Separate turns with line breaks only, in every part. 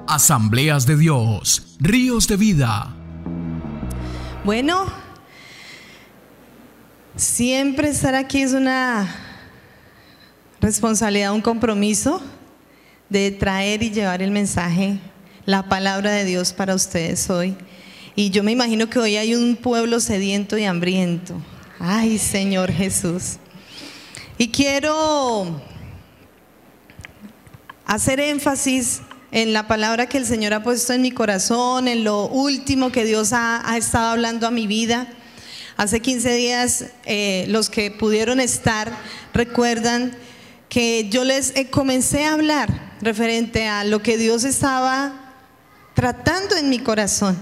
Asambleas de Dios, Ríos de Vida.
Bueno, siempre estar aquí es una responsabilidad, un compromiso de traer y llevar el mensaje, la palabra de Dios para ustedes hoy. Y yo me imagino que hoy hay un pueblo sediento y hambriento. Ay, Señor Jesús. Y quiero hacer énfasis en la palabra que el Señor ha puesto en mi corazón, en lo último que Dios ha estado hablando a mi vida. Hace 15 días, los que pudieron estar recuerdan que yo les comencé a hablar referente a lo que Dios estaba tratando en mi corazón,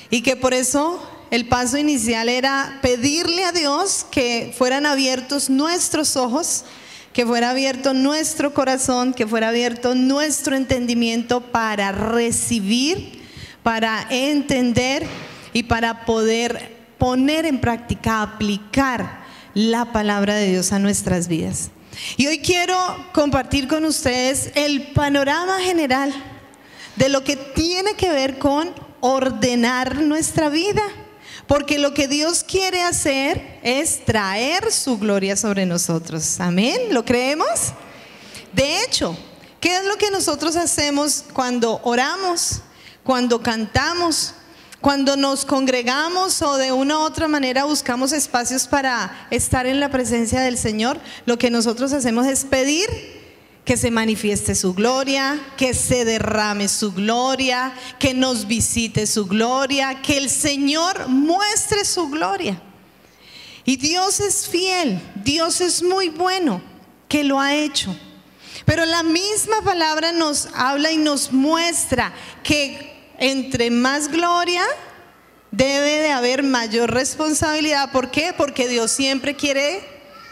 y que por eso el paso inicial era pedirle a Dios que fueran abiertos nuestros ojos, que fuera abierto nuestro corazón, que fuera abierto nuestro entendimiento para recibir, para entender y para poder poner en práctica, aplicar la palabra de Dios a nuestras vidas. Y hoy quiero compartir con ustedes el panorama general de lo que tiene que ver con ordenar nuestra vida. Porque lo que Dios quiere hacer es traer su gloria sobre nosotros. Amén, ¿lo creemos? De hecho, ¿qué es lo que nosotros hacemos cuando oramos, cuando cantamos, cuando nos congregamos o de una u otra manera buscamos espacios para estar en la presencia del Señor? Lo que nosotros hacemos es pedir que se manifieste su gloria, que se derrame su gloria, que nos visite su gloria, que el Señor muestre su gloria. Y Dios es fiel, Dios es muy bueno, que lo ha hecho. Pero la misma palabra nos habla y nos muestra que entre más gloria debe de haber mayor responsabilidad. ¿Por qué? Porque Dios siempre quiere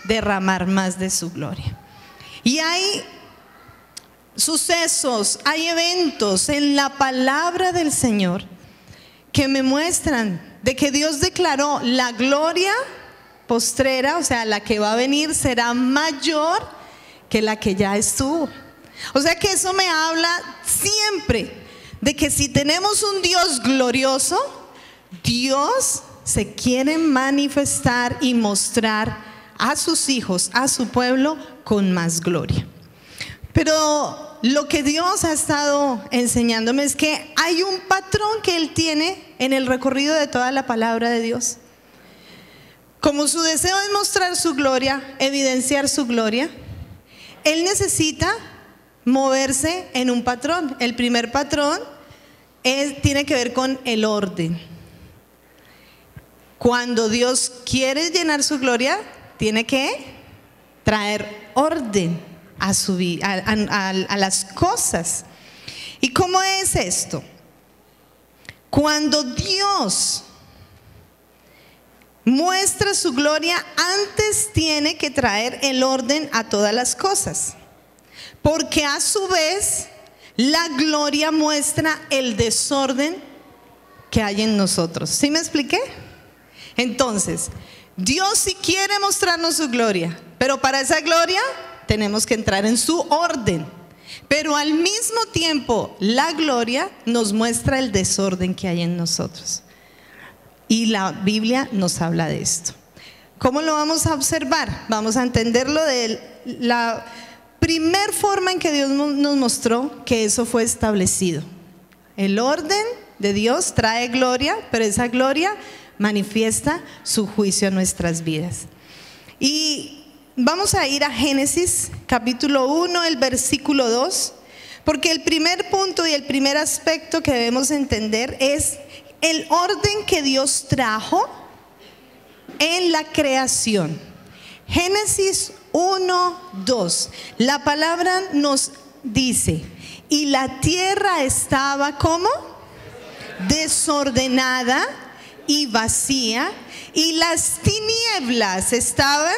derramar más de su gloria. Y hay sucesos, hay eventos en la palabra del Señor que me muestran de que Dios declaró la gloria postrera, o sea, la que va a venir será mayor que la que ya estuvo. O sea que eso me habla siempre de que si tenemos un Dios glorioso, Dios se quiere manifestar y mostrar a sus hijos, a su pueblo, con más gloria. Pero lo que Dios ha estado enseñándome es que hay un patrón que Él tiene en el recorrido de toda la palabra de Dios. Como su deseo es mostrar su gloria, evidenciar su gloria, Él necesita moverse en un patrón. El primer patrón tiene que ver con el orden. Cuando Dios quiere llenar su gloria, tiene que traer orden a su vida, a las cosas. ¿Y cómo es esto? Cuando Dios muestra su gloria, antes tiene que traer el orden a todas las cosas, porque a su vez la gloria muestra el desorden que hay en nosotros. ¿Sí me expliqué? Entonces, Dios sí quiere mostrarnos su gloria, pero para esa gloria tenemos que entrar en su orden. Pero al mismo tiempo, la gloria nos muestra el desorden que hay en nosotros. Y la Biblia nos habla de esto. ¿Cómo lo vamos a observar? Vamos a entenderlo de la primer forma en que Dios nos mostró que eso fue establecido. El orden de Dios trae gloria, pero esa gloria manifiesta su juicio a nuestras vidas. Y vamos a ir a Génesis capítulo 1, el versículo 2, porque el primer punto y el primer aspecto que debemos entender es el orden que Dios trajo en la creación. Génesis 1, 2. La palabra nos dice: y la tierra estaba ¿cómo? Desordenada y vacía, y las tinieblas estaban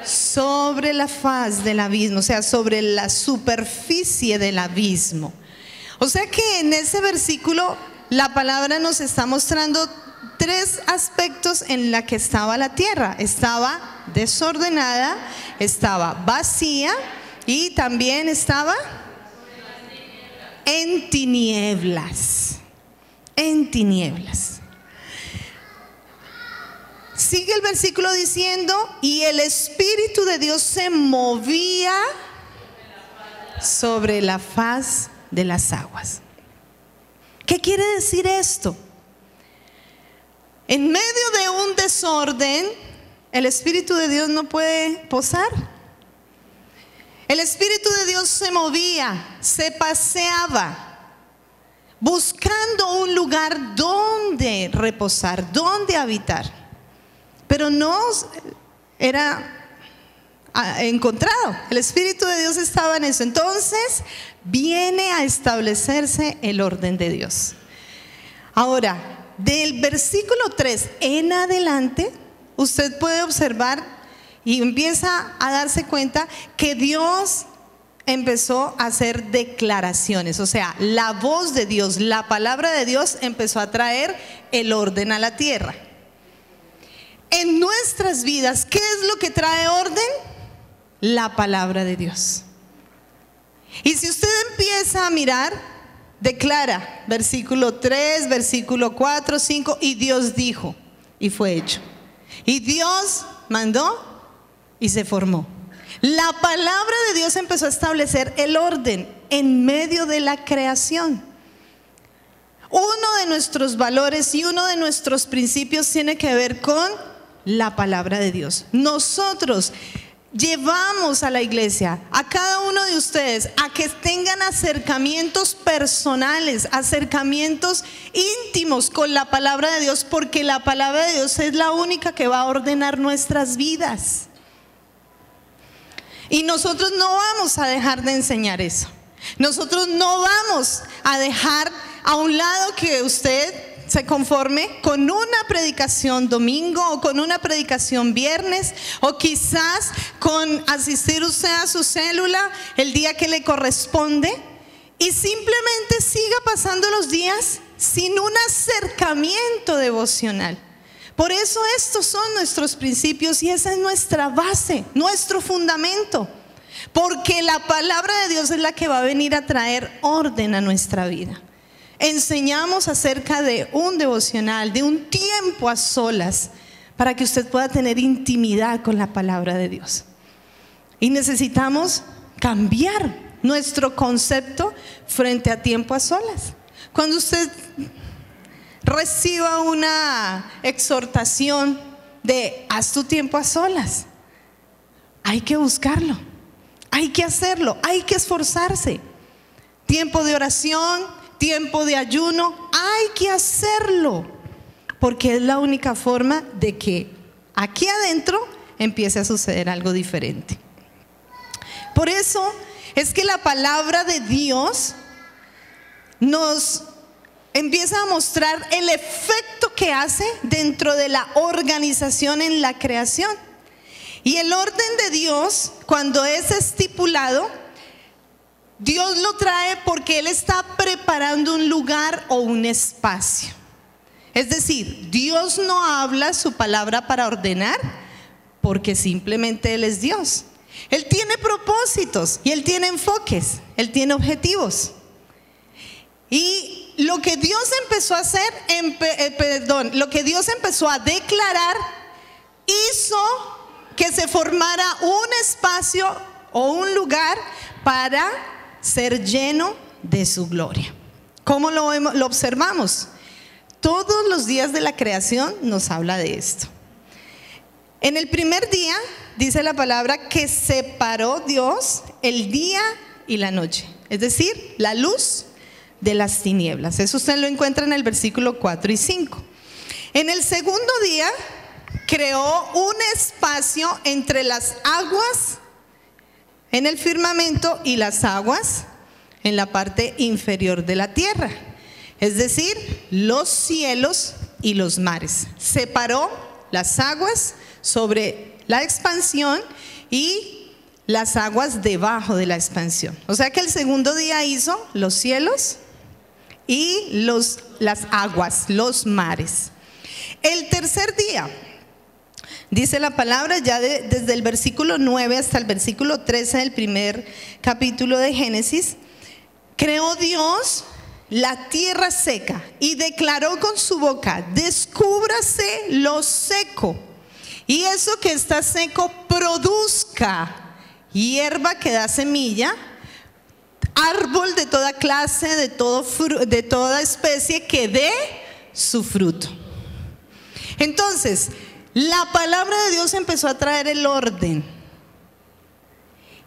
sobre la faz del abismo, o sea, sobre la superficie del abismo. O sea que en ese versículo la palabra nos está mostrando tres aspectos en la que estaba la tierra. Estaba desordenada, estaba vacía y también estaba en tinieblas. En tinieblas. Sigue el versículo diciendo, y el Espíritu de Dios se movía sobre la faz de las aguas. ¿Qué quiere decir esto? En medio de un desorden, el Espíritu de Dios no puede posar. El Espíritu de Dios se movía, se paseaba, buscando un lugar donde reposar, donde habitar. Pero no era encontrado. El Espíritu de Dios estaba en eso. Entonces viene a establecerse el orden de Dios. Ahora, del versículo 3 en adelante, usted puede observar y empieza a darse cuenta que Dios empezó a hacer declaraciones. O sea, la voz de Dios, la palabra de Dios empezó a traer el orden a la tierra. En nuestras vidas, ¿qué es lo que trae orden? La palabra de Dios. Y si usted empieza a mirar, declara, versículo 3, versículo 4, 5, y Dios dijo, y fue hecho. Y Dios mandó y se formó. La palabra de Dios empezó a establecer el orden en medio de la creación. Uno de nuestros valores y uno de nuestros principios tiene que ver con la palabra de Dios. Nosotros llevamos a la iglesia, a cada uno de ustedes, a que tengan acercamientos personales, acercamientos íntimos con la palabra de Dios, porque la palabra de Dios es la única que va a ordenar nuestras vidas. Y nosotros no vamos a dejar de enseñar eso. Nosotros no vamos a dejar a un lado que usted se conforme con una predicación domingo o con una predicación viernes, o quizás con asistir usted a su célula el día que le corresponde, y simplemente siga pasando los días sin un acercamiento devocional. Por eso estos son nuestros principios y esa es nuestra base, nuestro fundamento, porque la palabra de Dios es la que va a venir a traer orden a nuestra vida. Enseñamos acerca de un devocional, de un tiempo a solas, para que usted pueda tener intimidad con la palabra de Dios. Y necesitamos cambiar nuestro concepto frente a tiempo a solas. Cuando usted reciba una exhortación de haz tu tiempo a solas, hay que buscarlo, hay que hacerlo, hay que esforzarse. Tiempo de oración, tiempo de ayuno, hay que hacerlo, porque es la única forma de que aquí adentro empiece a suceder algo diferente. Por eso es que la palabra de Dios nos empieza a mostrar el efecto que hace dentro de la organización en la creación. Y el orden de Dios, cuando es estipulado, Dios lo trae porque Él está preparando un lugar o un espacio. Es decir, Dios no habla su palabra para ordenar, porque simplemente Él es Dios. Él tiene propósitos y Él tiene enfoques, Él tiene objetivos. Y lo que Dios empezó a hacer, lo que Dios empezó a declarar, hizo que se formara un espacio o un lugar para ser lleno de su gloria. ¿Cómo lo observamos? Todos los días de la creación nos habla de esto. En el primer día dice la palabra que separó Dios el día y la noche, es decir, la luz de las tinieblas. Eso usted lo encuentra en el versículo 4 y 5. En el segundo día creó un espacio entre las aguas en el firmamento y las aguas en la parte inferior de la tierra, es decir, los cielos y los mares. Separó las aguas sobre la expansión y las aguas debajo de la expansión. O sea que el segundo día hizo los cielos y las aguas, los mares. El tercer día, dice la palabra ya desde el versículo 9 hasta el versículo 13 del primer capítulo de Génesis, creó Dios la tierra seca y declaró con su boca: descúbrase lo seco, y eso que está seco produzca hierba que da semilla, árbol de toda clase, de toda especie que dé su fruto. Entonces, la palabra de Dios empezó a traer el orden.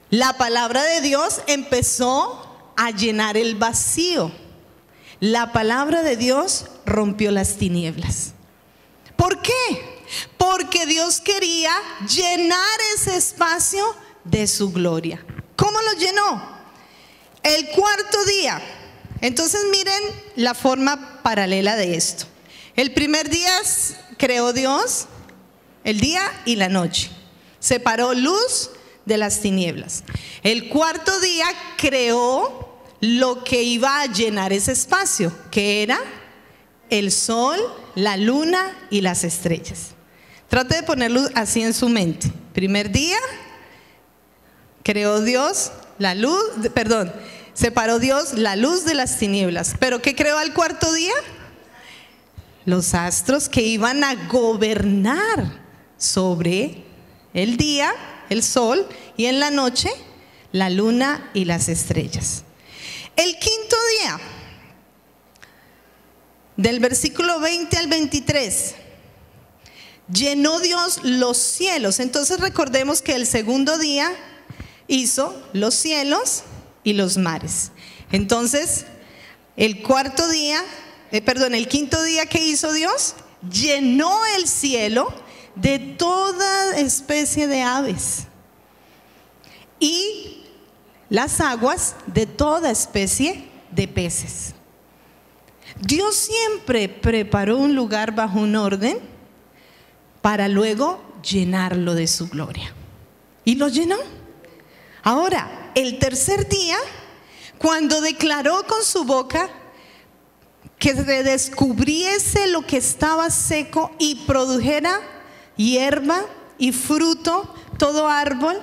La palabra de Dios empezó a llenar el vacío. La palabra de Dios rompió las tinieblas. ¿Por qué? Porque Dios quería llenar ese espacio de su gloria. ¿Cómo lo llenó? El cuarto día. Entonces miren la forma paralela de esto. El primer día creó Dios el día y la noche. Separó luz de las tinieblas. El cuarto día creó lo que iba a llenar ese espacio, que era el sol, la luna y las estrellas. Trate de ponerlo así en su mente. Primer día creó Dios separó Dios la luz de las tinieblas. ¿Pero qué creó al cuarto día? Los astros que iban a gobernar sobre el día, el sol, y en la noche la luna y las estrellas. El quinto día, del versículo 20 al 23, llenó Dios los cielos. Entonces recordemos que el segundo día hizo los cielos y los mares. Entonces, el quinto día que hizo Dios, llenó el cielo de toda especie de aves y las aguas de toda especie de peces. Dios siempre preparó un lugar bajo un orden para luego llenarlo de su gloria. Y lo llenó. Ahora, el tercer día, cuando declaró con su boca que se descubriese lo que estaba seco y produjera hierba y fruto, todo árbol,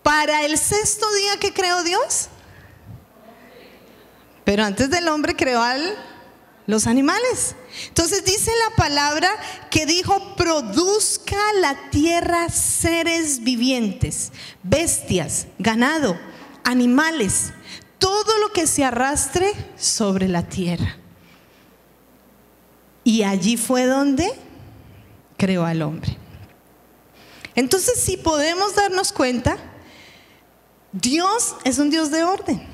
para el sexto día que creó Dios. Pero antes del hombre creó los animales. Entonces dice la palabra que dijo: produzca la tierra seres vivientes, bestias, ganado, animales, todo lo que se arrastre sobre la tierra. Y allí fue donde creó al hombre. Entonces, si podemos darnos cuenta, Dios es un Dios de orden.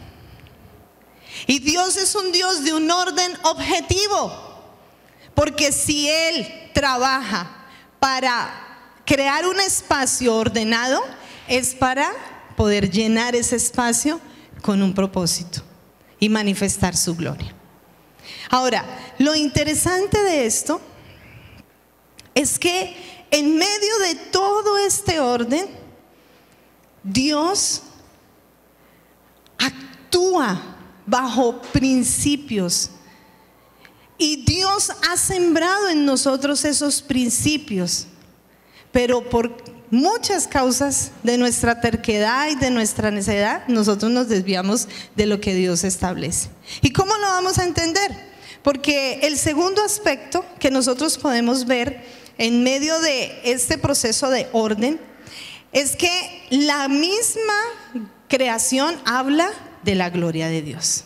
Y Dios es un Dios de un orden objetivo. Porque si Él trabaja para crear un espacio ordenado, es para poder llenar ese espacio con un propósito y manifestar su gloria. Ahora, lo interesante de esto es que en medio de todo este orden, Dios actúa bajo principios. Y Dios ha sembrado en nosotros esos principios, pero por muchas causas de nuestra terquedad y de nuestra necedad, nosotros nos desviamos de lo que Dios establece. ¿Y cómo lo vamos a entender? Porque el segundo aspecto que nosotros podemos ver en medio de este proceso de orden es que la misma creación habla de la gloria de Dios.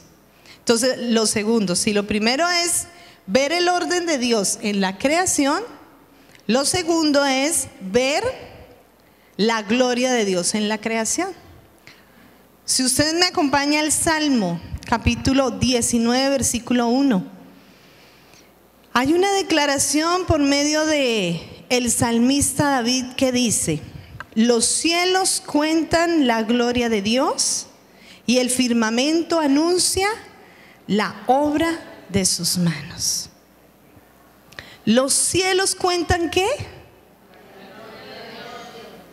Entonces, lo segundo, si lo primero es ver el orden de Dios en la creación, lo segundo es ver la gloria de Dios en la creación. Si usted me acompaña al Salmo, capítulo 19, versículo 1, hay una declaración por medio de el salmista David que dice: los cielos cuentan la gloria de Dios y el firmamento anuncia la obra de sus manos. ¿Los cielos cuentan qué?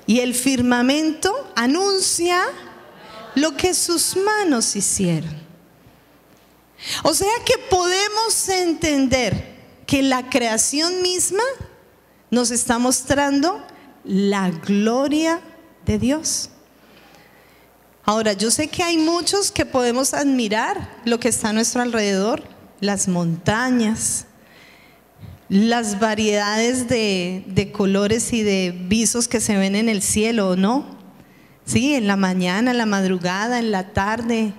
Y el firmamento anuncia lo que sus manos hicieron. O sea que podemos entender que la creación misma nos está mostrando la gloria de Dios. Ahora, yo sé que hay muchos que podemos admirar lo que está a nuestro alrededor, las montañas, las variedades de colores y de visos que se ven en el cielo, ¿no? Sí, en la mañana, en la madrugada, en la tarde,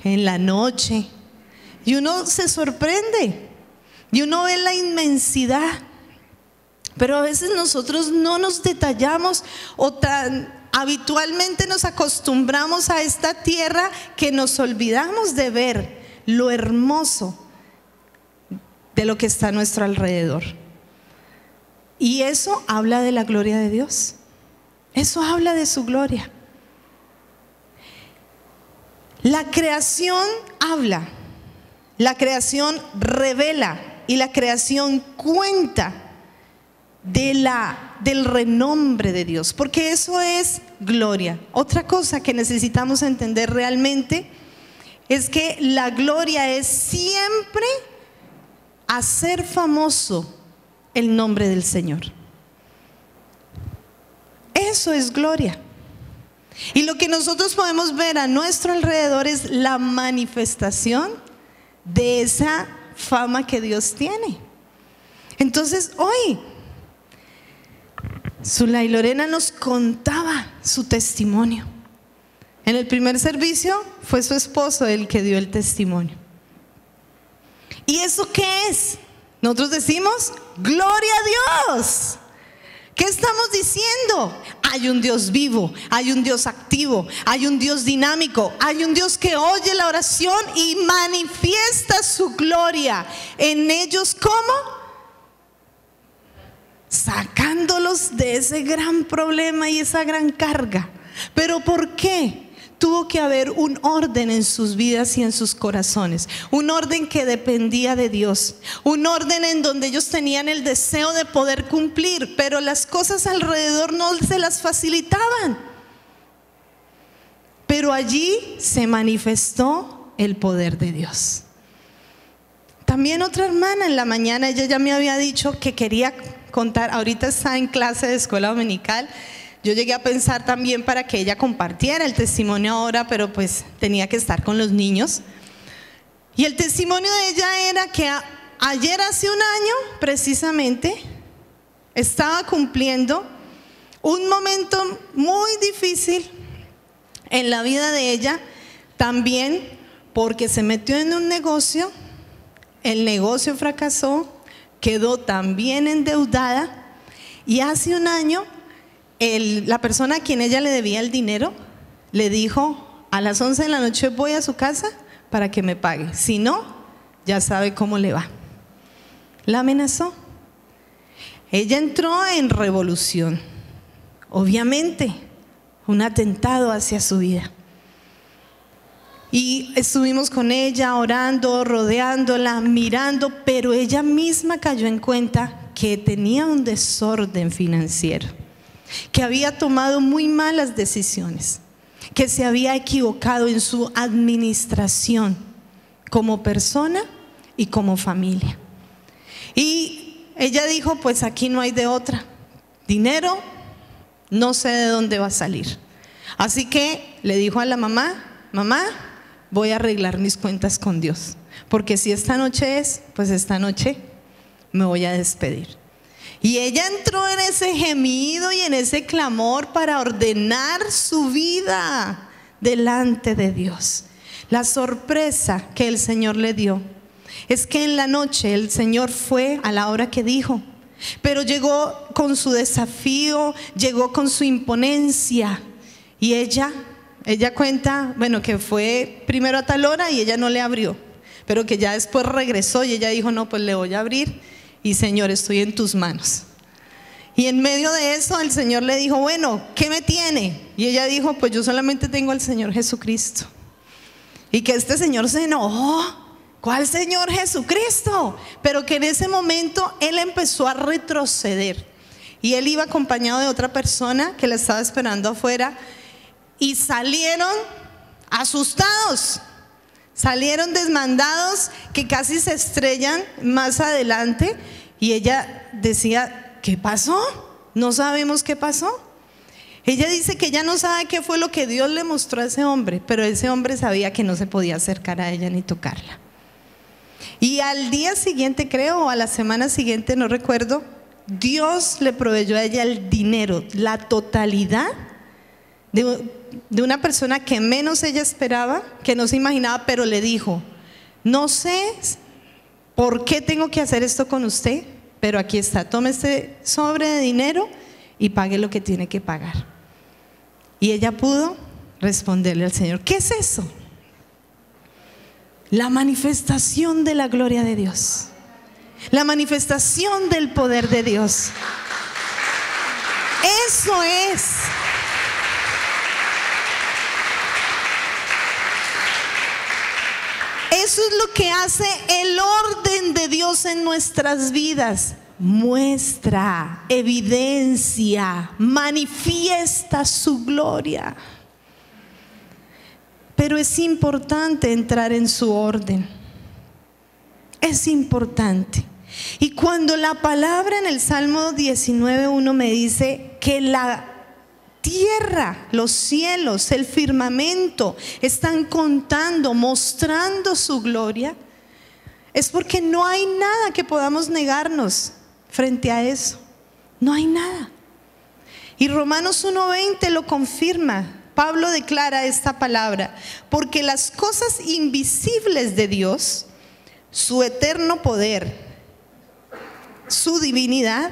en la noche. Y uno se sorprende y uno ve la inmensidad. Pero a veces nosotros no nos detallamos o tan habitualmente nos acostumbramos a esta tierra que nos olvidamos de ver lo hermoso de lo que está a nuestro alrededor. Y eso habla de la gloria de Dios. Eso habla de su gloria. La creación habla, la creación revela y la creación cuenta del renombre de Dios, porque eso es gloria. Otra cosa que necesitamos entender realmente es que la gloria es siempre hacer famoso el nombre del Señor. Eso es gloria. Y lo que nosotros podemos ver a nuestro alrededor es la manifestación de esa fama que Dios tiene. Entonces hoy Zulay Lorena nos contaba su testimonio. En el primer servicio fue su esposo el que dio el testimonio. ¿Y eso qué es? Nosotros decimos, gloria a Dios. ¿Qué estamos diciendo? Hay un Dios vivo, hay un Dios activo, hay un Dios dinámico, hay un Dios que oye la oración y manifiesta su gloria en ellos. ¿Cómo? Sacándolos de ese gran problema y esa gran carga. ¿Pero por qué? Tuvo que haber un orden en sus vidas y en sus corazones, un orden que dependía de Dios, un orden en donde ellos tenían el deseo de poder cumplir, pero las cosas alrededor no se las facilitaban. Pero allí se manifestó el poder de Dios. También otra hermana en la mañana, ella ya me había dicho que quería contar, ahorita está en clase de escuela dominical. Yo llegué a pensar también para que ella compartiera el testimonio ahora, pero pues tenía que estar con los niños. Y el testimonio de ella era que ayer, hace un año precisamente, estaba cumpliendo un momento muy difícil en la vida de ella, también porque se metió en un negocio, el negocio fracasó, quedó también endeudada, y hace un año la persona a quien ella le debía el dinero le dijo: a las 11 de la noche voy a su casa para que me pague, si no, ya sabe cómo le va. La amenazó. Ella entró en revolución, obviamente un atentado hacia su vida. Y estuvimos con ella orando, rodeándola, mirando, pero ella misma cayó en cuenta que tenía un desorden financiero, que había tomado muy malas decisiones, que se había equivocado en su administración como persona y como familia. Y ella dijo: pues aquí no hay de otra, dinero no sé de dónde va a salir. Así que le dijo a la mamá: mamá, voy a arreglar mis cuentas con Dios, porque si esta noche es, pues esta noche me voy a despedir. Y ella entró en ese gemido y en ese clamor para ordenar su vida delante de Dios. La sorpresa que el Señor le dio es que en la noche el Señor fue a la hora que dijo, pero llegó con su desafío, llegó con su imponencia. Y ella cuenta, bueno, que fue primero a tal hora y ella no le abrió, pero que ya después regresó y ella dijo: no, pues le voy a abrir. Y Señor, estoy en tus manos. Y en medio de eso el Señor le dijo: bueno, ¿qué me tiene? Y ella dijo: pues yo solamente tengo al Señor Jesucristo. Y que este señor se enojó. ¿Cuál Señor Jesucristo? Pero que en ese momento él empezó a retroceder. Y él iba acompañado de otra persona que la estaba esperando afuera. Y salieron asustados. Salieron desmandados, que casi se estrellan más adelante. Y ella decía: ¿qué pasó? No sabemos qué pasó. Ella dice que ella no sabe qué fue lo que Dios le mostró a ese hombre, pero ese hombre sabía que no se podía acercar a ella ni tocarla. Y al día siguiente, creo, o a la semana siguiente, no recuerdo, Dios le proveyó a ella el dinero, la totalidad de una persona que menos ella esperaba, que no se imaginaba, pero le dijo: no sé por qué tengo que hacer esto con usted, pero aquí está, tome este sobre de dinero y pague lo que tiene que pagar. Y ella pudo responderle al Señor. ¿Qué es eso? La manifestación de la gloria de Dios, la manifestación del poder de Dios. Eso es. Eso es lo que hace el orden de Dios en nuestras vidas. Muestra, evidencia, manifiesta su gloria. Pero es importante entrar en su orden. Es importante. Y cuando la palabra en el Salmo 19:1 me dice que la tierra, los cielos, el firmamento están contando, mostrando su gloria, es porque no hay nada que podamos negarnos frente a eso. No hay nada. Y Romanos 1:20 lo confirma. Pablo declara esta palabra: porque las cosas invisibles de Dios, su eterno poder, su divinidad,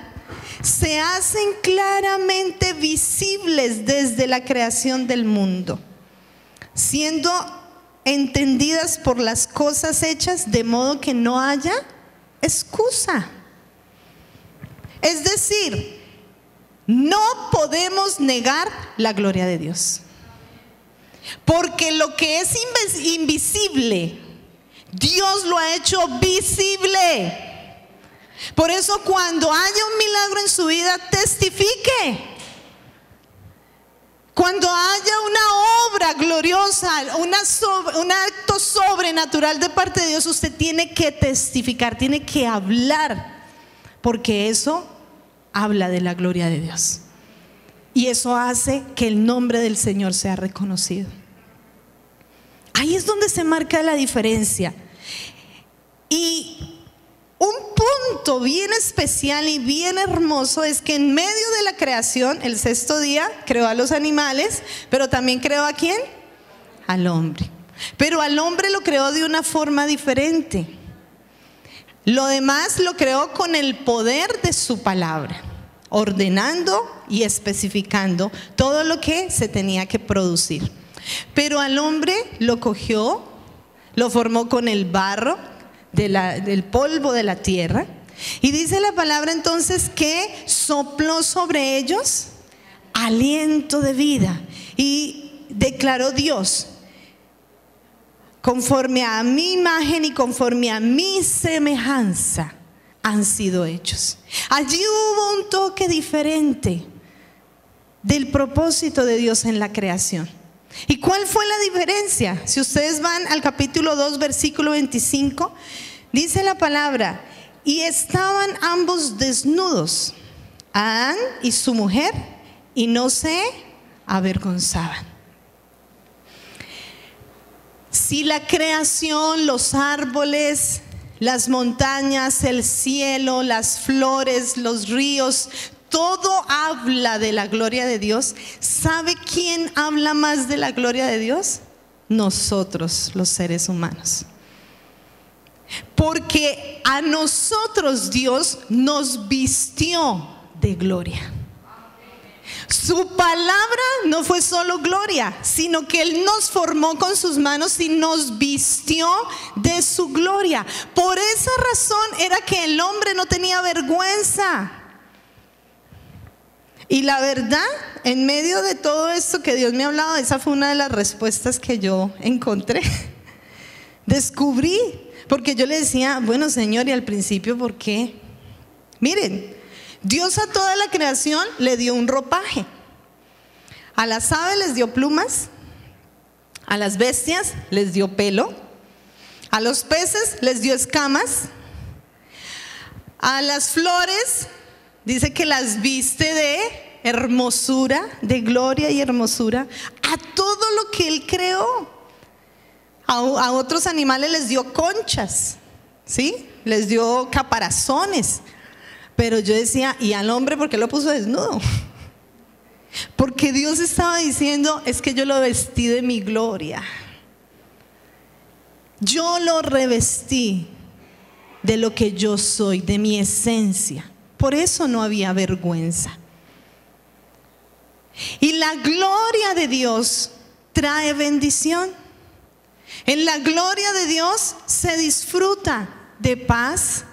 se hacen claramente visibles desde la creación del mundo, siendo entendidas por las cosas hechas, de modo que no haya excusa. Es decir, no podemos negar la gloria de Dios, porque lo que es invisible, Dios lo ha hecho visible. Por eso, cuando haya un milagro en su vida, testifique. Cuando haya una obra gloriosa, un acto sobrenatural de parte de Dios, usted tiene que testificar, tiene que hablar, porque eso habla de la gloria de Dios. Y eso hace que el nombre del Señor sea reconocido. Ahí es donde se marca la diferencia. Y un punto bien especial y bien hermoso es que en medio de la creación, el sexto día, creó a los animales, pero también creó ¿a quién? Al hombre. Pero al hombre lo creó de una forma diferente. Lo demás lo creó con el poder de su palabra, ordenando y especificando todo lo que se tenía que producir. Pero al hombre lo cogió, lo formó con el barro del polvo de la tierra, y dice la palabra entonces que sopló sobre ellos aliento de vida, y declaró Dios: conforme a mi imagen y conforme a mi semejanza han sido hechos. Allí hubo un toque diferente del propósito de Dios en la creación. ¿Y cuál fue la diferencia? Si ustedes van al capítulo 2, versículo 25, dice la palabra: y estaban ambos desnudos, Adán y su mujer, y no se avergonzaban. Si la creación, los árboles, las montañas, el cielo, las flores, los ríos, todo habla de la gloria de Dios, ¿sabe quién habla más de la gloria de Dios? Nosotros, los seres humanos. Porque a nosotros Dios nos vistió de gloria. Su palabra no fue solo gloria, sino que Él nos formó con sus manos y nos vistió de su gloria. Por esa razón era que el hombre no tenía vergüenza. Y la verdad, en medio de todo esto que Dios me ha hablado, esa fue una de las respuestas que yo encontré. Descubrí, porque yo le decía: bueno, Señor, y al principio, ¿por qué? Miren, Dios a toda la creación le dio un ropaje. A las aves les dio plumas, a las bestias les dio pelo, a los peces les dio escamas, a las flores dice que las viste de hermosura, de gloria y hermosura, a todo lo que Él creó. A otros animales les dio conchas, ¿sí? Les dio caparazones. Pero yo decía, ¿y al hombre por qué lo puso desnudo? Porque Dios estaba diciendo, es que yo lo vestí de mi gloria. Yo lo revestí de lo que yo soy, de mi esencia. Por eso no había vergüenza. Y la gloria de Dios trae bendición. En la gloria de Dios se disfruta de paz,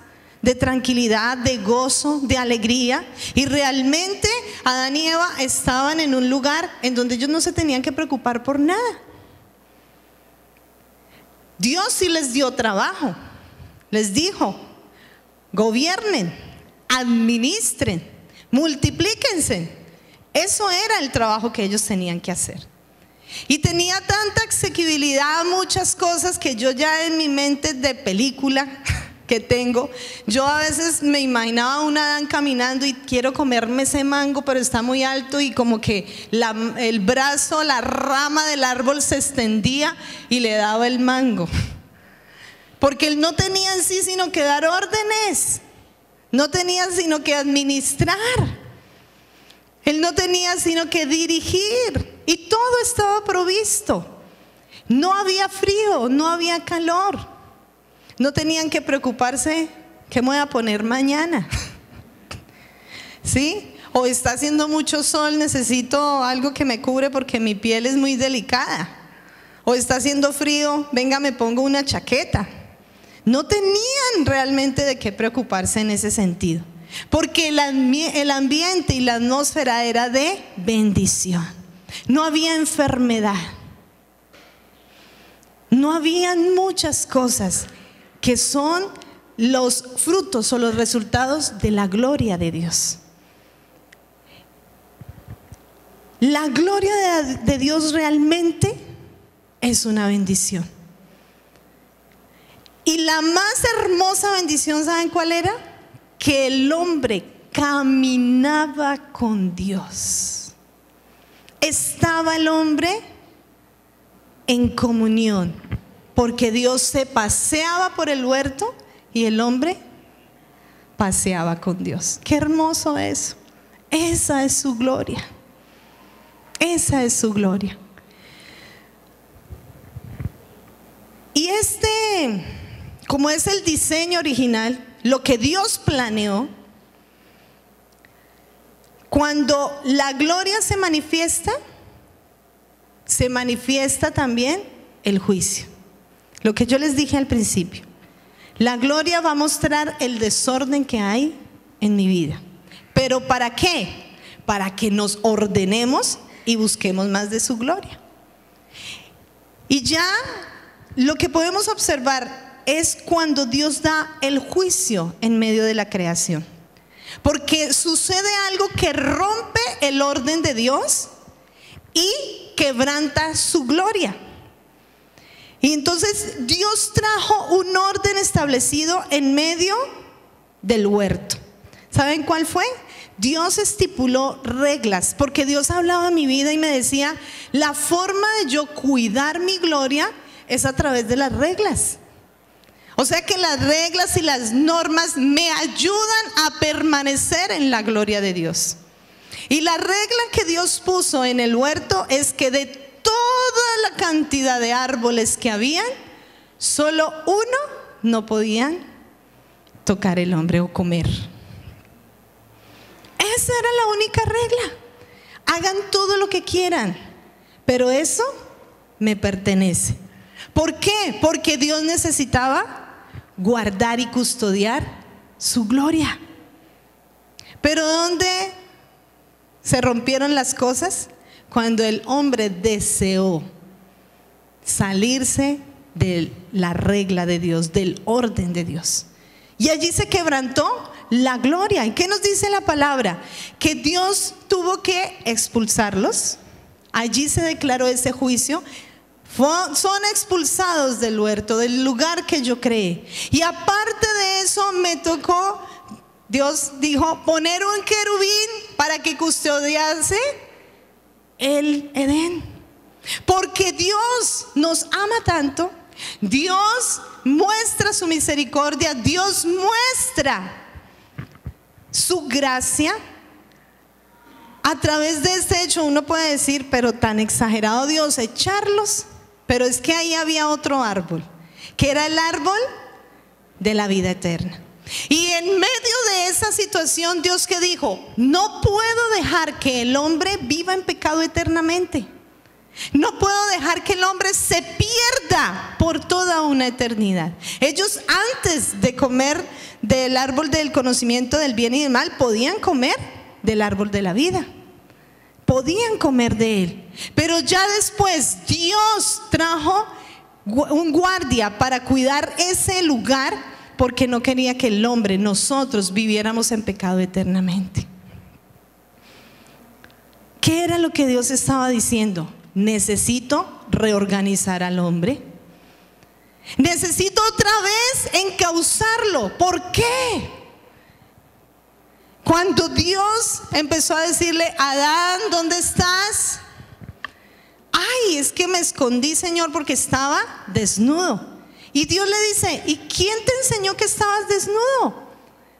de tranquilidad, de gozo, de alegría. Y realmente Adán y Eva estaban en un lugar en donde ellos no se tenían que preocupar por nada. Dios sí les dio trabajo. Les dijo, gobiernen, administren, multiplíquense. Eso era el trabajo que ellos tenían que hacer. Y tenía tanta asequibilidad a muchas cosas que yo ya en mi mente de película que tengo, yo a veces me imaginaba a una Adán caminando y quiero comerme ese mango, pero está muy alto y como que el brazo, la rama del árbol se extendía y le daba el mango. Porque él no tenía en sí sino que dar órdenes, no tenía sino que administrar, él no tenía sino que dirigir y todo estaba provisto. No había frío, no había calor. No tenían que preocuparse, ¿qué me voy a poner mañana? ¿Sí? O está haciendo mucho sol, necesito algo que me cubre porque mi piel es muy delicada. O está haciendo frío, venga, me pongo una chaqueta. No tenían realmente de qué preocuparse en ese sentido, porque el ambiente y la atmósfera era de bendición. No había enfermedad. No habían muchas cosas que son los frutos o los resultados de la gloria de Dios. La gloria de Dios realmente es una bendición. Y la más hermosa bendición, ¿saben cuál era? Que el hombre caminaba con Dios. Estaba el hombre en comunión, porque Dios se paseaba por el huerto y el hombre paseaba con Dios. Qué hermoso eso. Esa es su gloria. Esa es su gloria. Y como es el diseño original, lo que Dios planeó, cuando la gloria se manifiesta también el juicio. Lo que yo les dije al principio, la gloria va a mostrar el desorden que hay en mi vida. ¿Pero para qué? Para que nos ordenemos y busquemos más de su gloria. Y ya lo que podemos observar es cuando Dios da el juicio en medio de la creación. Porque sucede algo que rompe el orden de Dios y quebranta su gloria. Y entonces Dios trajo un orden establecido en medio del huerto. ¿Saben cuál fue? Dios estipuló reglas, porque Dios hablaba a mi vida y me decía, la forma de yo cuidar mi gloria es a través de las reglas. O sea que las reglas y las normas me ayudan a permanecer en la gloria de Dios. Y la regla que Dios puso en el huerto es que de toda la cantidad de árboles que habían, solo uno no podían tocar el hombre o comer. Esa era la única regla. Hagan todo lo que quieran, pero eso me pertenece. ¿Por qué? Porque Dios necesitaba guardar y custodiar su gloria. Pero ¿dónde se rompieron las cosas? Cuando el hombre deseó salirse de la regla de Dios, del orden de Dios. Y allí se quebrantó la gloria. ¿Y qué nos dice la palabra? Que Dios tuvo que expulsarlos. Allí se declaró ese juicio. Son expulsados del huerto, del lugar que yo creé. Y aparte de eso me tocó, Dios dijo, poner un querubín para que custodiase el Edén. Porque Dios nos ama tanto, Dios muestra su misericordia, Dios muestra su gracia. A través de este hecho uno puede decir, pero tan exagerado Dios, echarlos. Pero es que ahí había otro árbol, que era el árbol de la vida eterna. Y en medio de esa situación, Dios que dijo, no puedo dejar que el hombre viva en pecado eternamente. No puedo dejar que el hombre se pierda por toda una eternidad. Ellos antes de comer del árbol del conocimiento del bien y del mal, podían comer del árbol de la vida. Podían comer de él. Pero ya después Dios trajo un guardia para cuidar ese lugar, porque no quería que el hombre, nosotros, viviéramos en pecado eternamente. ¿Qué era lo que Dios estaba diciendo? Necesito reorganizar al hombre. Necesito otra vez encauzarlo. ¿Por qué? Cuando Dios empezó a decirle, Adán, ¿dónde estás? Ay, es que me escondí, Señor, porque estaba desnudo. Y Dios le dice, ¿y quién te enseñó que estabas desnudo?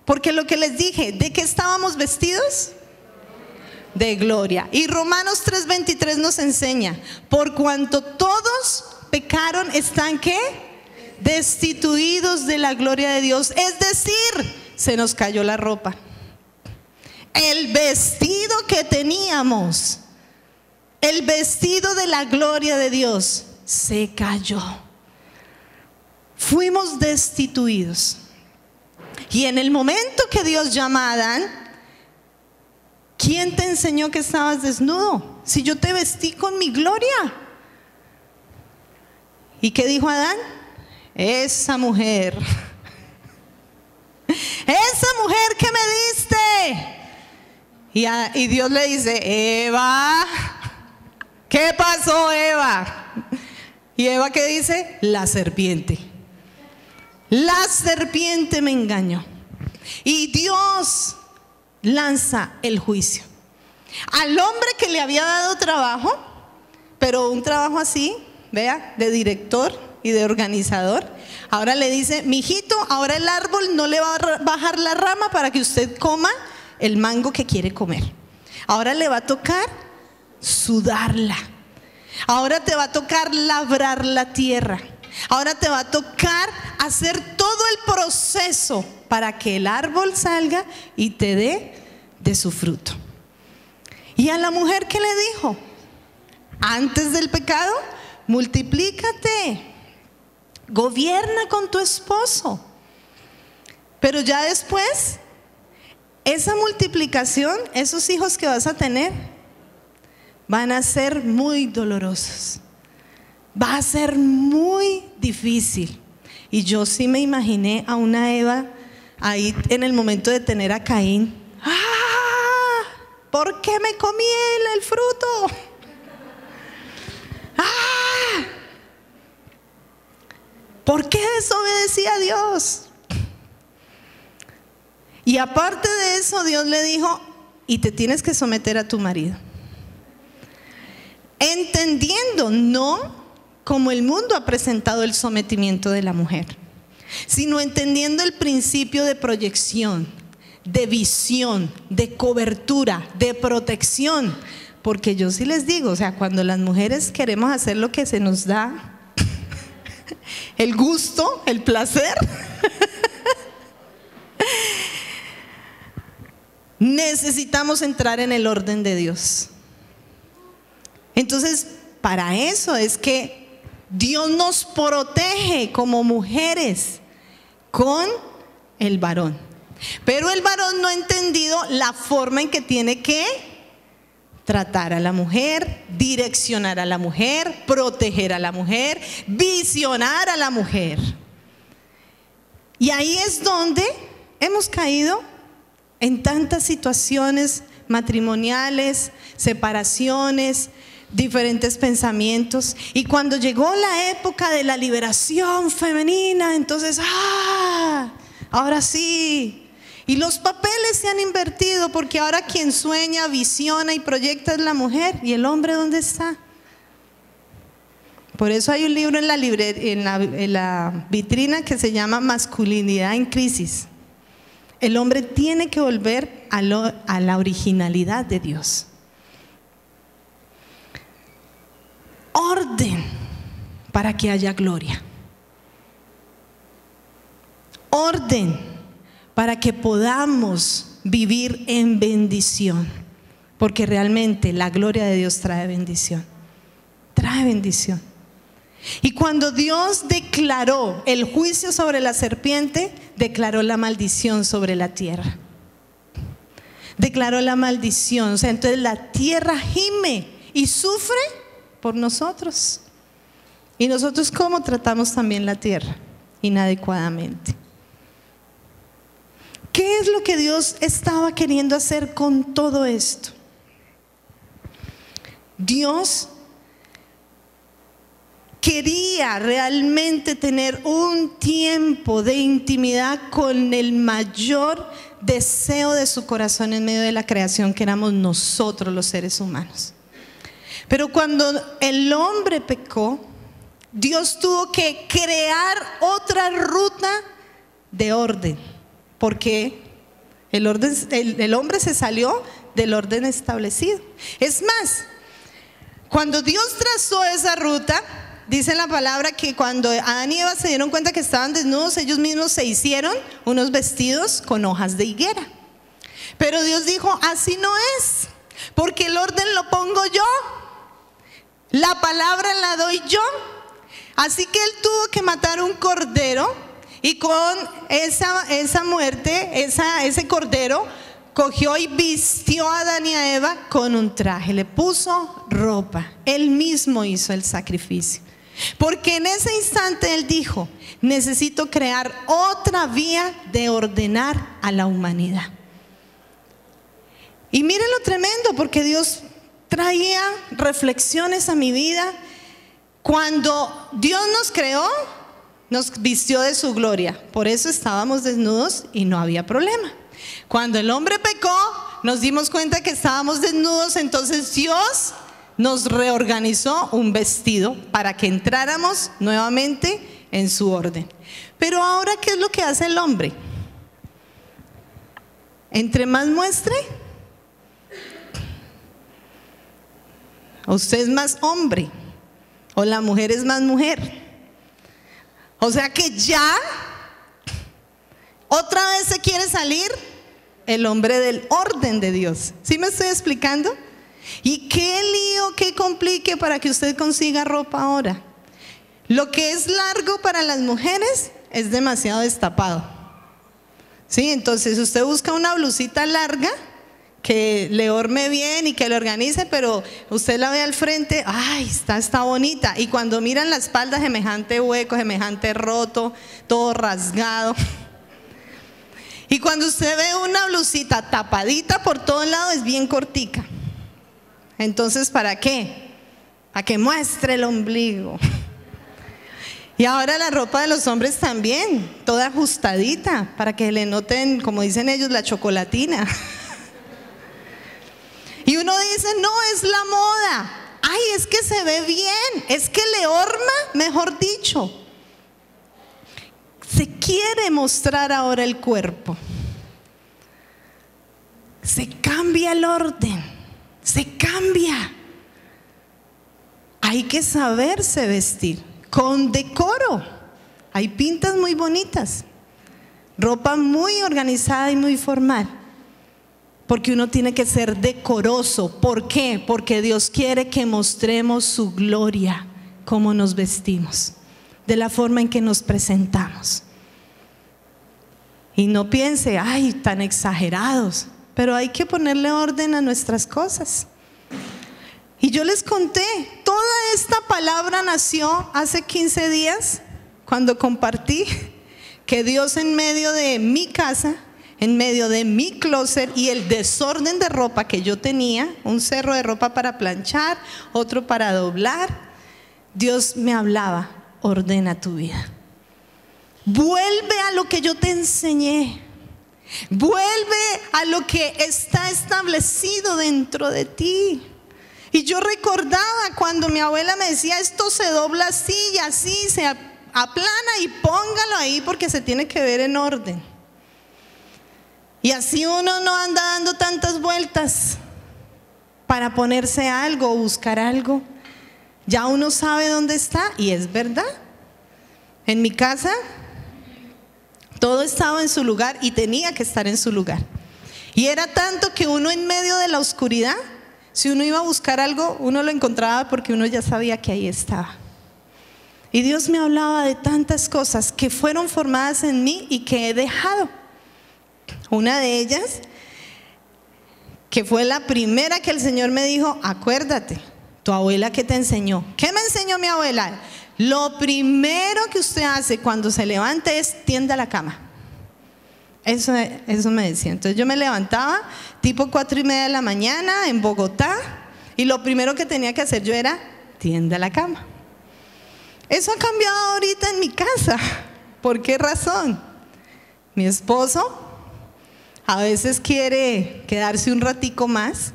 Porque lo que les dije, ¿de qué estábamos vestidos? De gloria. Y Romanos 3:23 nos enseña, por cuanto todos pecaron, ¿están qué? Destituidos de la gloria de Dios. Es decir, se nos cayó la ropa. El vestido que teníamos, el vestido de la gloria de Dios, se cayó. Fuimos destituidos. Y en el momento que Dios llama a Adán, ¿quién te enseñó que estabas desnudo? Si yo te vestí con mi gloria. ¿Y qué dijo Adán? Esa mujer que me diste. Y Dios le dice, Eva, ¿qué pasó, Eva? Y Eva, ¿qué dice? La serpiente me engañó. Y Dios lanza el juicio al hombre que le había dado trabajo, pero un trabajo así, vea, de director y de organizador. Ahora le dice, mijito, ahora el árbol no le va a bajar la rama para que usted coma el mango que quiere comer. Ahora le va a tocar sudarla. Ahora te va a tocar labrar la tierra. Ahora te va a tocar hacer todo el proceso para que el árbol salga y te dé de su fruto. Y a la mujer, ¿qué le dijo? Antes del pecado, multiplícate, gobierna con tu esposo. Pero ya después, esa multiplicación, esos hijos que vas a tener, van a ser muy dolorosos. Va a ser muy difícil. Y yo sí me imaginé a una Eva ahí en el momento de tener a Caín. ¡Ah! ¿Por qué me comí el fruto? ¡Ah! ¿Por qué desobedecí a Dios? Y aparte de eso, Dios le dijo, y te tienes que someter a tu marido. Entendiendo, no como el mundo ha presentado el sometimiento de la mujer, sino entendiendo el principio de proyección, de visión, de cobertura, de protección. Porque yo sí les digo, o sea, cuando las mujeres queremos hacer lo que se nos da el gusto, el placer, necesitamos entrar en el orden de Dios. Entonces, para eso es que Dios nos protege como mujeres con el varón. Pero el varón no ha entendido la forma en que tiene que tratar a la mujer, direccionar a la mujer, proteger a la mujer, visionar a la mujer. Y ahí es donde hemos caído en tantas situaciones matrimoniales, separaciones, diferentes pensamientos. Y cuando llegó la época de la liberación femenina, entonces, ahora sí. Y los papeles se han invertido porque ahora quien sueña, visiona y proyecta es la mujer. ¿Y el hombre dónde está? Por eso hay un libro en la vitrina que se llama Masculinidad en Crisis. El hombre tiene que volver a la originalidad de Dios. Orden para que haya gloria. Orden para que podamos vivir en bendición. Porque realmente la gloria de Dios trae bendición. Trae bendición. Y cuando Dios declaró el juicio sobre la serpiente, declaró la maldición sobre la tierra. Declaró la maldición. O sea, entonces la tierra gime y sufre por nosotros. Y nosotros, ¿cómo tratamos también la tierra? Inadecuadamente. ¿Qué es lo que Dios estaba queriendo hacer con todo esto? Dios quería realmente tener un tiempo de intimidad con el mayor deseo de su corazón en medio de la creación, que éramos nosotros los seres humanos. Pero cuando el hombre pecó, Dios tuvo que crear otra ruta de orden, porque el hombre se salió del orden establecido. Es más, cuando Dios trazó esa ruta, dice la palabra que cuando Adán y Eva se dieron cuenta que estaban desnudos, ellos mismos se hicieron unos vestidos con hojas de higuera. Pero Dios dijo, así no es, porque el orden lo pongo yo, la palabra la doy yo. Así que Él tuvo que matar un cordero, y con esa muerte, ese cordero, cogió y vistió a Adán y a Eva con un traje, le puso ropa. Él mismo hizo el sacrificio. Porque en ese instante Él dijo, necesito crear otra vía de ordenar a la humanidad. Y miren lo tremendo, porque Dios traía reflexiones a mi vida. Cuando Dios nos creó, nos vistió de su gloria. Por eso estábamos desnudos y no había problema. Cuando el hombre pecó, nos dimos cuenta que estábamos desnudos, entonces Dios nos reorganizó un vestido para que entráramos nuevamente en su orden. Pero ahora, ¿qué es lo que hace el hombre? Entre más muestre, usted es más hombre, o la mujer es más mujer. O sea que ya otra vez se quiere salir el hombre del orden de Dios. ¿Sí me estoy explicando? Y qué lío, qué complique para que usted consiga ropa ahora. Lo que es largo para las mujeres es demasiado destapado. ¿Sí? Entonces usted busca una blusita larga que le orme bien y que le organice, pero usted la ve al frente, ay, está bonita. Y cuando miran la espalda, semejante hueco, semejante roto, todo rasgado. Y cuando usted ve una blusita tapadita por todos lados, es bien cortica. Entonces, ¿para qué? Para que muestre el ombligo. Y ahora la ropa de los hombres también, toda ajustadita, para que le noten, como dicen ellos, la chocolatina. Y uno dice, no, es la moda. Ay, es que se ve bien, es que le orma, mejor dicho. Se quiere mostrar ahora el cuerpo. Se cambia el orden, se cambia. Hay que saberse vestir con decoro. Hay pintas muy bonitas, ropa muy organizada y muy formal. Porque uno tiene que ser decoroso. ¿Por qué? Porque Dios quiere que mostremos su gloria, cómo nos vestimos, de la forma en que nos presentamos. Y no piense, ay, tan exagerados, pero hay que ponerle orden a nuestras cosas. Y yo les conté, toda esta palabra nació hace 15 días, cuando compartí que Dios en medio de mi casa, en medio de mi closet y el desorden de ropa que yo tenía, un cerro de ropa para planchar, otro para doblar, Dios me hablaba, ordena tu vida. Vuelve a lo que yo te enseñé. Vuelve a lo que está establecido dentro de ti. Y yo recordaba cuando mi abuela me decía, esto se dobla así y así, se aplana y póngalo ahí porque se tiene que ver en orden. Y así uno no anda dando tantas vueltas para ponerse algo o buscar algo. Ya uno sabe dónde está y es verdad. En mi casa todo estaba en su lugar y tenía que estar en su lugar. Y era tanto que uno en medio de la oscuridad, si uno iba a buscar algo, uno lo encontraba porque uno ya sabía que ahí estaba. Y Dios me hablaba de tantas cosas que fueron formadas en mí y que he dejado. Una de ellas, que fue la primera que el Señor me dijo, acuérdate, tu abuela ¿qué te enseñó? ¿Qué me enseñó mi abuela? Lo primero que usted hace cuando se levante es tienda la cama. Eso me decía. Entonces yo me levantaba tipo 4:30 de la mañana en Bogotá y lo primero que tenía que hacer yo era tienda la cama. Eso ha cambiado ahorita en mi casa. ¿Por qué razón? Mi esposo a veces quiere quedarse un ratico más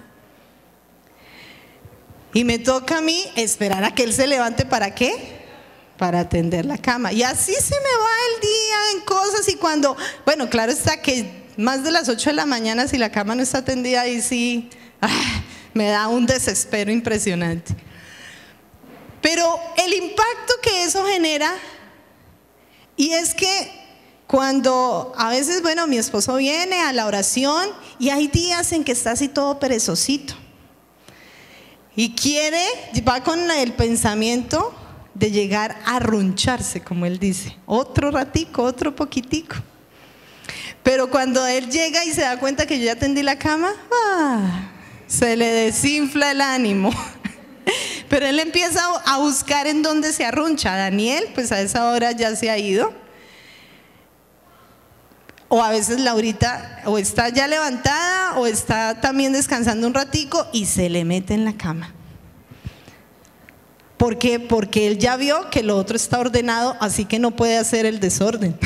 y me toca a mí esperar a que él se levante. ¿Para qué? Para atender la cama. Y así se me va el día en cosas. Y cuando, bueno, claro está que más de las 8 de la mañana, si la cama no está atendida, ahí sí me da un desespero impresionante. Pero el impacto que eso genera, y es que cuando a veces, bueno, mi esposo viene a la oración y hay días en que está así todo perezosito y va con el pensamiento de llegar a arruncharse, como él dice, otro ratico, otro poquitico. Pero cuando él llega y se da cuenta que yo ya tendí la cama, se le desinfla el ánimo. Pero él empieza a buscar en dónde se arruncha. Daniel, pues a esa hora ya se ha ido. O a veces Laurita o está ya levantada o está también descansando un ratico y se le mete en la cama. ¿Por qué? Porque él ya vio que lo otro está ordenado, así que no puede hacer el desorden.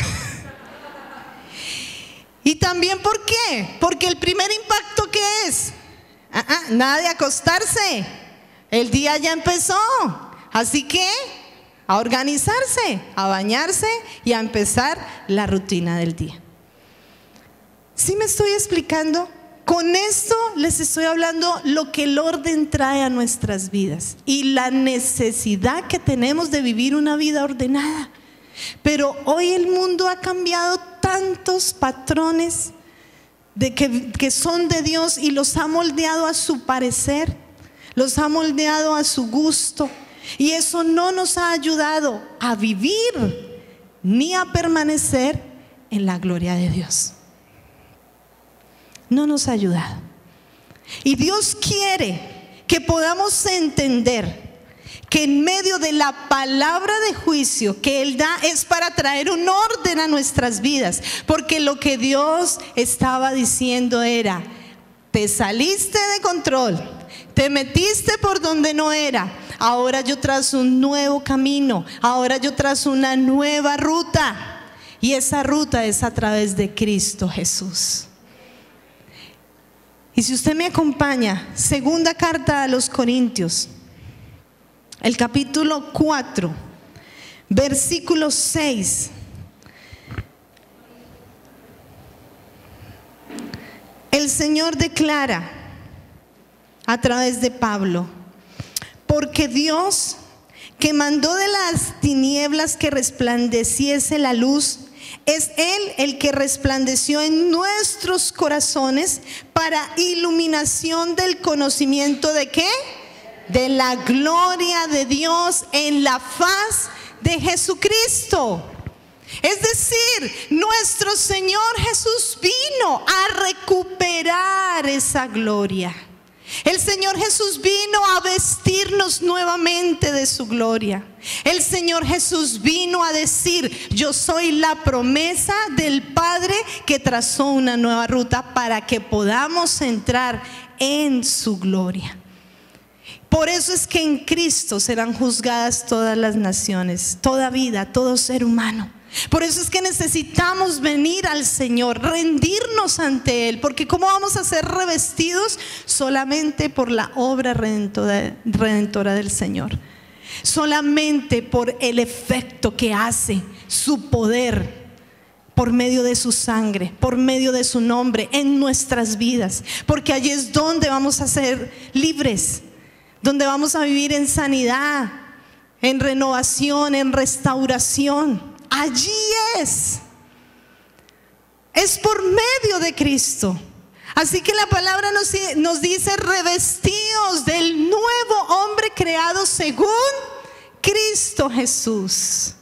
Y también ¿por qué? Porque el primer impacto ¿qué es? Nada de acostarse. El día ya empezó. Así que a organizarse, a bañarse y a empezar la rutina del día. ¿Sí me estoy explicando? Con esto les estoy hablando lo que el orden trae a nuestras vidas y la necesidad que tenemos de vivir una vida ordenada. Pero hoy el mundo ha cambiado tantos patrones que son de Dios y los ha moldeado a su parecer, los ha moldeado a su gusto, y eso no nos ha ayudado a vivir ni a permanecer en la gloria de Dios. No nos ha ayudado. Y Dios quiere que podamos entender que en medio de la palabra de juicio que Él da es para traer un orden a nuestras vidas, porque lo que Dios estaba diciendo era: te saliste de control, te metiste por donde no era, ahora yo trazo un nuevo camino, ahora yo trazo una nueva ruta, y esa ruta es a través de Cristo Jesús. Y si usted me acompaña, segunda carta a los Corintios, el capítulo 4, versículo 6. El Señor declara a través de Pablo: porque Dios, que mandó de las tinieblas que resplandeciese la luz, es Él el que resplandeció en nuestros corazones para iluminación del conocimiento ¿de qué? De la gloria de Dios en la faz de Jesucristo. Es decir, nuestro Señor Jesús vino a recuperar esa gloria. El Señor Jesús vino a vestirnos nuevamente de su gloria. El Señor Jesús vino a decir: yo soy la promesa del Padre que trazó una nueva ruta para que podamos entrar en su gloria. Por eso es que en Cristo serán juzgadas todas las naciones, toda vida, todo ser humano. Por eso es que necesitamos venir al Señor, rendirnos ante Él, porque ¿cómo vamos a ser revestidos? Solamente por la obra redentora del Señor, solamente por el efecto que hace su poder, por medio de su sangre, por medio de su nombre en nuestras vidas, porque allí es donde vamos a ser libres, donde vamos a vivir en sanidad, en renovación, en restauración. Allí es por medio de Cristo. Así que la palabra nos dice: revestíos del nuevo hombre creado según Cristo Jesús.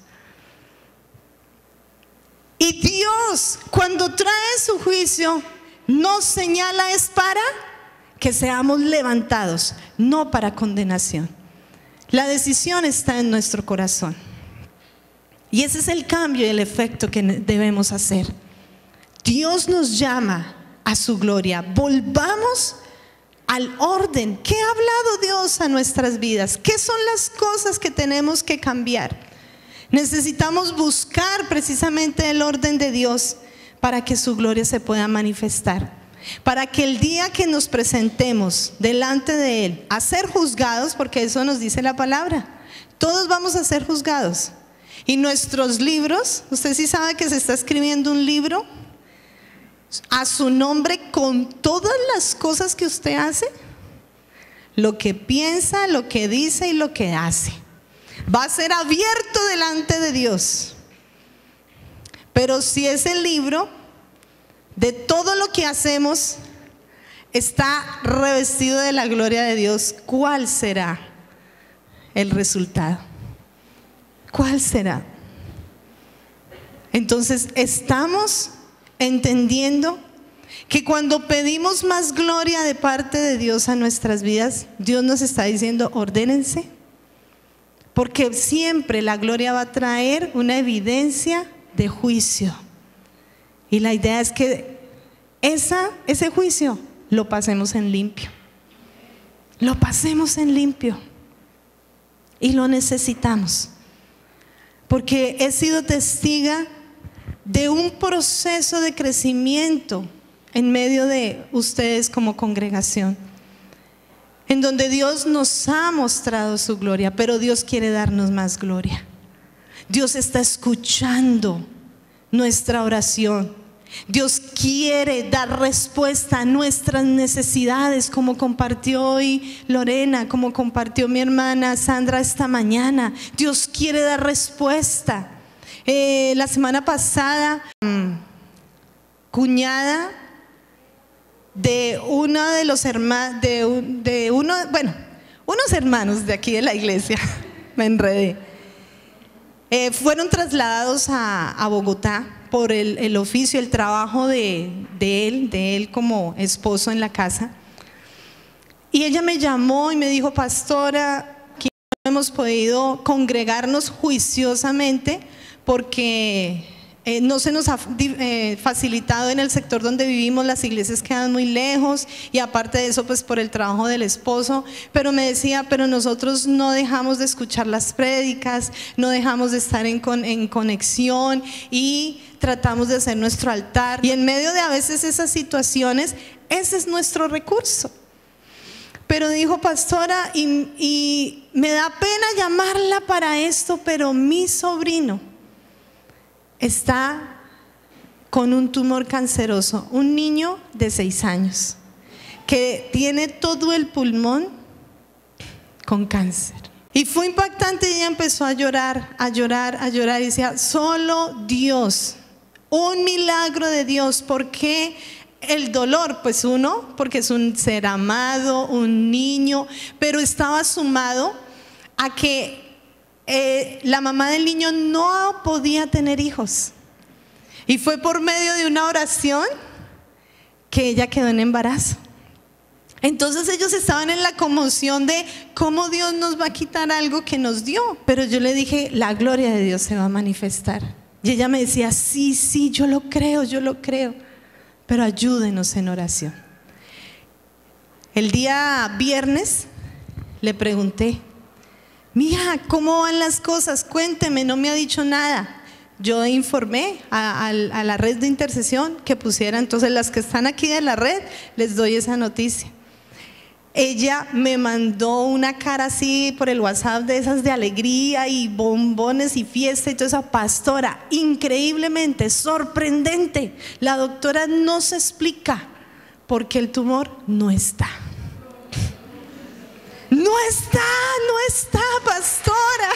Y Dios, cuando trae su juicio, nos señala es para que seamos levantados, no para condenación. La decisión está en nuestro corazón. Y ese es el cambio y el efecto que debemos hacer. Dios nos llama a su gloria. Volvamos al orden. ¿Qué ha hablado Dios a nuestras vidas? ¿Qué son las cosas que tenemos que cambiar? Necesitamos buscar precisamente el orden de Dios para que su gloria se pueda manifestar. Para que el día que nos presentemos delante de Él a ser juzgados, porque eso nos dice la palabra, todos vamos a ser juzgados. Y nuestros libros, usted sí sabe que se está escribiendo un libro a su nombre con todas las cosas que usted hace, lo que piensa, lo que dice y lo que hace. Va a ser abierto delante de Dios. Pero si ese libro de todo lo que hacemos está revestido de la gloria de Dios, ¿cuál será el resultado? ¿Cuál será? Entonces estamos entendiendo que cuando pedimos más gloria de parte de Dios a nuestras vidas, Dios nos está diciendo: ordénense, porque siempre la gloria va a traer una evidencia de juicio. Y la idea es que ese juicio lo pasemos en limpio. Lo pasemos en limpio. Y lo necesitamos. Porque he sido testiga de un proceso de crecimiento en medio de ustedes como congregación, en donde Dios nos ha mostrado su gloria, pero Dios quiere darnos más gloria. Dios está escuchando nuestra oración. Dios quiere dar respuesta a nuestras necesidades, como compartió hoy Lorena, como compartió mi hermana Sandra esta mañana. Dios quiere dar respuesta. La semana pasada, cuñada de uno de los hermanos, unos hermanos de aquí de la iglesia, me enredé, fueron trasladados a Bogotá por el oficio, el trabajo de él como esposo en la casa. Y ella me llamó y me dijo: pastora, aquí no hemos podido congregarnos juiciosamente porque no se nos ha facilitado en el sector donde vivimos, las iglesias quedan muy lejos, y aparte de eso pues por el trabajo del esposo. Pero me decía: pero nosotros no dejamos de escuchar las prédicas, no dejamos de estar en conexión y tratamos de hacer nuestro altar. Y en medio de a veces esas situaciones, ese es nuestro recurso. Pero dijo: pastora, y me da pena llamarla para esto, pero mi sobrino está con un tumor canceroso, un niño de 6 años que tiene todo el pulmón con cáncer. Y fue impactante, y ella empezó a llorar, a llorar, a llorar, y decía: solo Dios, un milagro de Dios. ¿Por qué el dolor? Pues uno, porque es un ser amado, un niño, pero estaba sumado a que la mamá del niño no podía tener hijos, y fue por medio de una oración que ella quedó en embarazo. Entonces ellos estaban en la conmoción de cómo Dios nos va a quitar algo que nos dio. Pero yo le dije: la gloria de Dios se va a manifestar. Y ella me decía: sí, yo lo creo, pero ayúdenos en oración. El día viernes le pregunté: mija, ¿cómo van las cosas? Cuénteme, no me ha dicho nada. yo informé a la red de intercesión que pusiera. Entonces las que están aquí de la red, les doy esa noticia. Ella me mandó una cara así por el WhatsApp de esas de alegría y bombones y fiesta y toda esa. Pastora, increíblemente, sorprendente, la doctora no se explica porque el tumor no está. No está, pastora.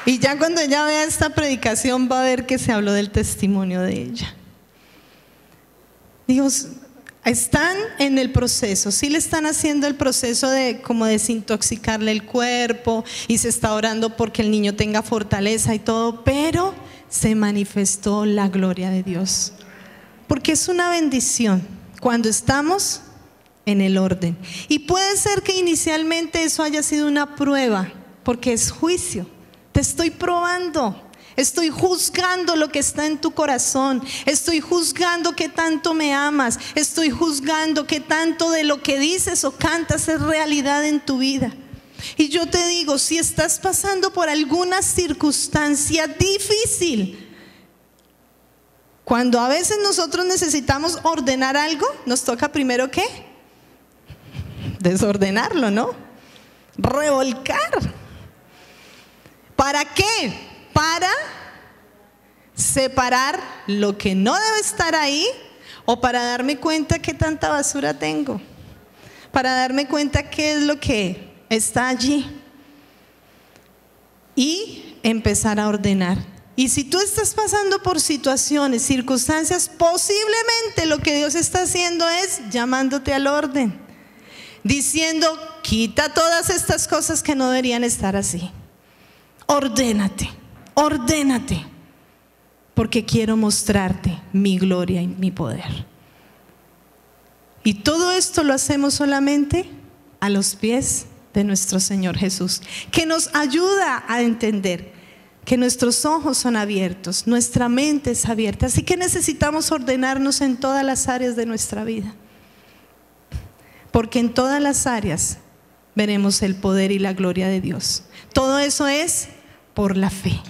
Y ya cuando ella vea esta predicación va a ver que se habló del testimonio de ella. Dios, están en el proceso, sí le están haciendo el proceso de como desintoxicarle el cuerpo y se está orando porque el niño tenga fortaleza y todo, pero se manifestó la gloria de Dios. Porque es una bendición cuando estamos en el orden. Y puede ser que inicialmente eso haya sido una prueba, porque es juicio. Te estoy probando, estoy juzgando lo que está en tu corazón, estoy juzgando qué tanto me amas, estoy juzgando qué tanto de lo que dices o cantas es realidad en tu vida. Y yo te digo, si estás pasando por alguna circunstancia difícil, cuando a veces nosotros necesitamos ordenar algo, nos toca primero ¿qué? Desordenarlo, ¿no? Revolcar. ¿Para qué? Para separar lo que no debe estar ahí, o para darme cuenta qué tanta basura tengo, para darme cuenta qué es lo que está allí y empezar a ordenar. Y si tú estás pasando por situaciones, circunstancias, posiblemente lo que Dios está haciendo es llamándote al orden, diciendo: quita todas estas cosas que no deberían estar así. Ordénate, ordénate, porque quiero mostrarte mi gloria y mi poder. Y todo esto lo hacemos solamente a los pies de nuestro Señor Jesús, que nos ayuda a entender que nuestros ojos son abiertos, nuestra mente es abierta. Así que necesitamos ordenarnos en todas las áreas de nuestra vida, porque en todas las áreas veremos el poder y la gloria de Dios. Todo eso es por la fe.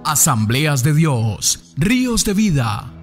Asambleas de Dios, Ríos de Vida.